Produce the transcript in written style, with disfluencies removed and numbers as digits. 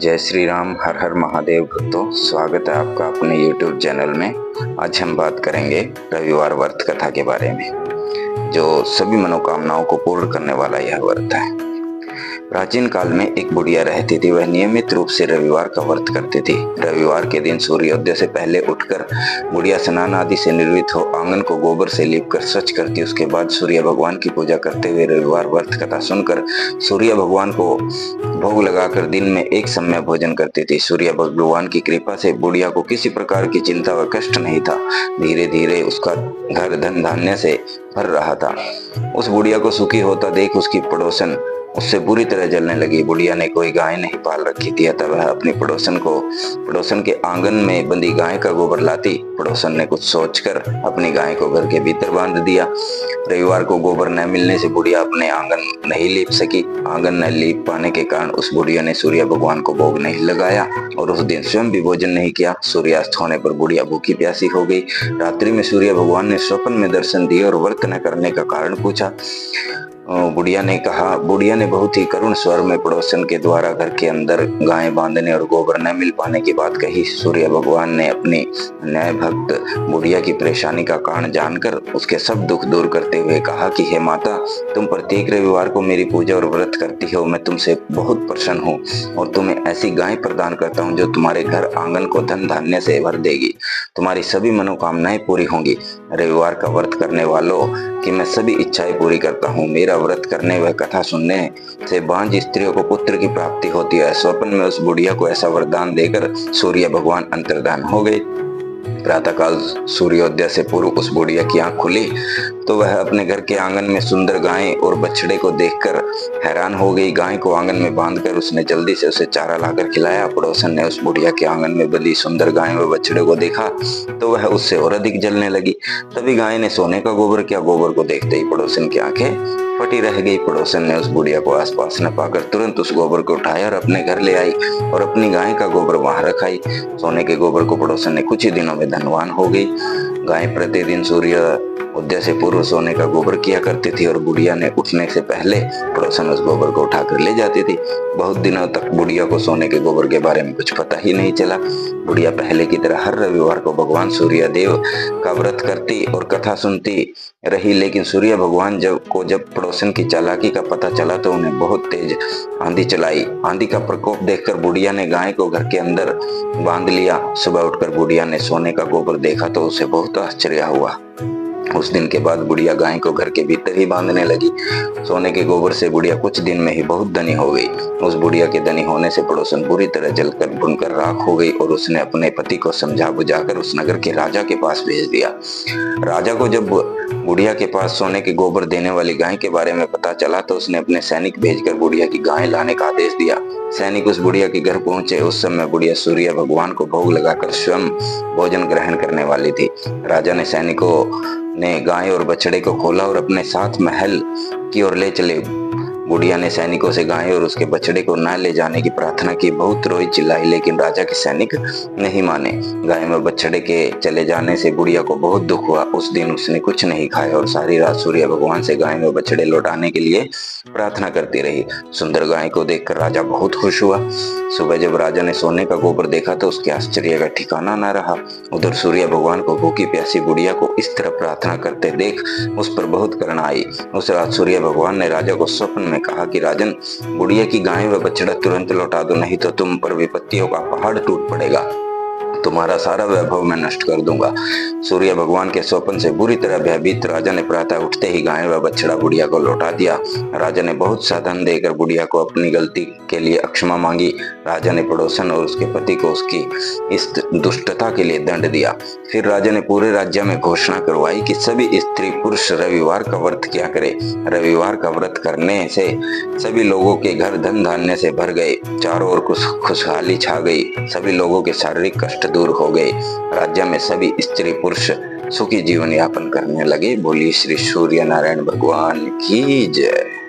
जय श्री राम, हर हर महादेव भक्तों, स्वागत है आपका अपने YouTube चैनल में। आज हम बात करेंगे रविवार व्रत कथा के बारे में, जो सभी मनोकामनाओं को पूर्ण करने वाला यह व्रत है। प्राचीन काल में एक बुढ़िया रहती थी। वह नियमित रूप से रविवार का व्रत करती थी। रविवार के दिन सूर्योदय से पहले उठकर बुढ़िया स्नान आदि से निर्वृत्त हो आंगन को गोबर से लीपकर स्वच्छ करती। उसके बाद सूर्य भगवान की पूजा करते हुए रविवार व्रत कथा सुनकर सूर्य भगवान को भोग लगाकर दिन में एक समय भोजन करती थी। सूर्य भगवान की कृपा से बुढ़िया को किसी प्रकार की चिंता व कष्ट नहीं था। धीरे धीरे उसका घर धन धान्य से भर रहा था। उस बुढ़िया को सुखी होता देख उसकी पड़ोसन उससे बुरी तरह जलने लगी। बुढ़िया ने कोई गाय नहीं पाल रखी थी, अतः वह अपनी पड़ोसन के आंगन में बंधी गाय का गोबर लाती। पड़ोसन ने कुछ सोचकर अपनी गाय को घर के भीतर बांध दिया। रविवार को गोबर न मिलने से बुढ़िया अपने आंगन नहीं लीप सकी। आंगन न लीप पाने के कारण उस बुढ़िया ने सूर्य भगवान को भोग नहीं लगाया और उस दिन स्वयं भी भोजन नहीं किया। सूर्यास्त होने पर बुढ़िया भूखी प्यासी हो गई। रात्रि में सूर्य भगवान ने स्वप्न में दर्शन दिए और व्रत न करने का कारण पूछा। बुढ़िया ने बहुत ही करुण स्वर में पड़ोसन के द्वारा घर के अंदर गाय बांधने और गोबर न मिल पाने की बात कही। सूर्य भगवान ने अपनी न्याय भक्त बुढ़िया की परेशानी का कारण जानकर उसके सब दुख दूर करते हुए कहा कि हे माता, तुम प्रत्येक रविवार को मेरी पूजा और व्रत करती हो। मैं तुमसे बहुत प्रसन्न हूँ और तुम्हें ऐसी गाय प्रदान करता हूँ जो तुम्हारे घर आंगन को धन धान्य से भर देगी। तुम्हारी सभी मनोकामनाएं पूरी होंगी। रविवार का व्रत करने वालों की मैं सभी इच्छाएं पूरी करता हूँ। मेरा व्रत करने व कथा सुनने से बांझ स्त्रियों को पुत्र की प्राप्ति होती है। स्वप्न में उस बुढ़िया को ऐसा वरदान देकर सूर्य भगवान अंतर्धान हो गए। प्रातःकाल सूर्योदय से पूर्व उस बुढ़िया की आंख खुली तो वह अपने घर के आंगन में सुंदर गाय और बछड़े को देखकर हैरान हो गई। गाय को आंगन में बांधकर उसने जल्दी से उसे चारा लाकर खिलाया। पड़ोसन ने उस बुढ़िया के आंगन में बंधी सुंदर गाय व बछड़े को देखा तो वह उससे और अधिक जलने लगी। तभी गाय ने सोने का गोबर किया। गोबर को देखते ही पड़ोसन की आंखें फटी रह गई। पड़ोसन ने उस बुढ़िया को आसपास न पाकर तुरंत उस गोबर को उठाया और अपने घर ले आई और अपनी गाय का गोबर वहां रखाई। सोने के गोबर को पड़ोसन ने कुछ ही दिनों में धनवान हो गई। गाय प्रतिदिन सूर्य उदय से पूर्व सोने का गोबर किया करती थी और बुढ़िया ने उठने से पहले पड़ोसन उस गोबर को उठाकर ले जाती थी। बहुत दिनों तक बुढ़िया को सोने के गोबर के बारे में कुछ पता ही नहीं चला। बुढ़िया पहले की तरह हर रविवार को भगवान सूर्य देव का व्रत करती और कथा सुनती रही, लेकिन सूर्य भगवान जब पड़ोसन की चालाकी का पता चला तो उन्हें बहुत तेज आंधी चलाई। आंधी का प्रकोप देखकर बुढ़िया ने गाय को घर के अंदर बांध लिया। सुबह उठकर बुढ़िया ने सोने का गोबर देखा तो उसे बहुत आश्चर्य हुआ। उस दिन के बाद बुढ़िया गाय को घर के भीतर ही बांधने लगी। सोने के गोबर से बुढ़िया कुछ दिन में ही बहुत धनी हो गई। उस बुढ़िया के धनी होने से पड़ोसन बुरी तरह जलकर भुनकर राख हो गई और उसने अपने पति को समझा बुझाकर उस नगर के राजा के पास भेज दिया। राजा को जब बुढ़िया के पास सोने के गोबर देने वाली गाय के बारे में पता चला तो उसने अपने सैनिक भेजकर बुढ़िया की गाय लाने का आदेश दिया। सैनिक उस बुढ़िया के घर पहुंचे। उस समय बुढ़िया सूर्य भगवान को भोग लगाकर स्वयं भोजन ग्रहण करने वाली थी। राजा ने सैनिकों ने गाय और बछड़े को खोला और अपने साथ महल की ओर ले चले। बुढ़िया ने सैनिकों से गाय और उसके बछड़े को न ले जाने की प्रार्थना की। बहुत रोई चिल्लाई, लेकिन राजा के सैनिक नहीं माने। गाय और बछड़े के चले जाने से बुढ़िया को बहुत दुख हुआ। उस दिन उसने कुछ नहीं खाया और सारी रात सूर्य भगवान से गाय और बछड़े लौटाने के लिए प्रार्थना करती रही। सुंदर गाय को देखकर राजा बहुत खुश हुआ। सुबह जब राजा ने सोने का गोबर देखा तो उसके आश्चर्य का ठिकाना न रहा। उधर सूर्य भगवान को भूखी प्यासी बुढ़िया को इस तरह प्रार्थना करते देख उस पर बहुत करुणा आई। उस रात सूर्य भगवान ने राजा को स्वप्न में कहा कि राजन, बुढ़िया की गाय व बछड़ा तुरंत लौटा दो, नहीं तो तुम पर विपत्तियों का पहाड़ टूट पड़ेगा। तुम्हारा सारा वैभव मैं नष्ट कर दूंगा। सूर्य भगवान के स्वप्न से बुरी तरह भयभीत राजा ने प्रातः उठते ही गाय व बछड़ा बुढ़िया को लौटा दिया। राजा ने बहुत सा धन देकर बुढ़िया को अपनी गलती के लिए क्षमा मांगी। राजा ने पड़ोसन और उसके पति को उसकी इस दुष्टता के लिए दंड दिया। फिर राजा ने पूरे राज्य में घोषणा करवाई कि सभी स्त्री पुरुष रविवार का व्रत किया करे। रविवार का व्रत करने से सभी लोगों के घर धन धान्य से भर गए। चारों ओर खुशहाली छा गई। सभी लोगों के शारीरिक कष्ट दूर हो गए। राज्य में सभी स्त्री पुरुष सुखी जीवन यापन करने लगे। बोलिए श्री सूर्य नारायण भगवान की जय।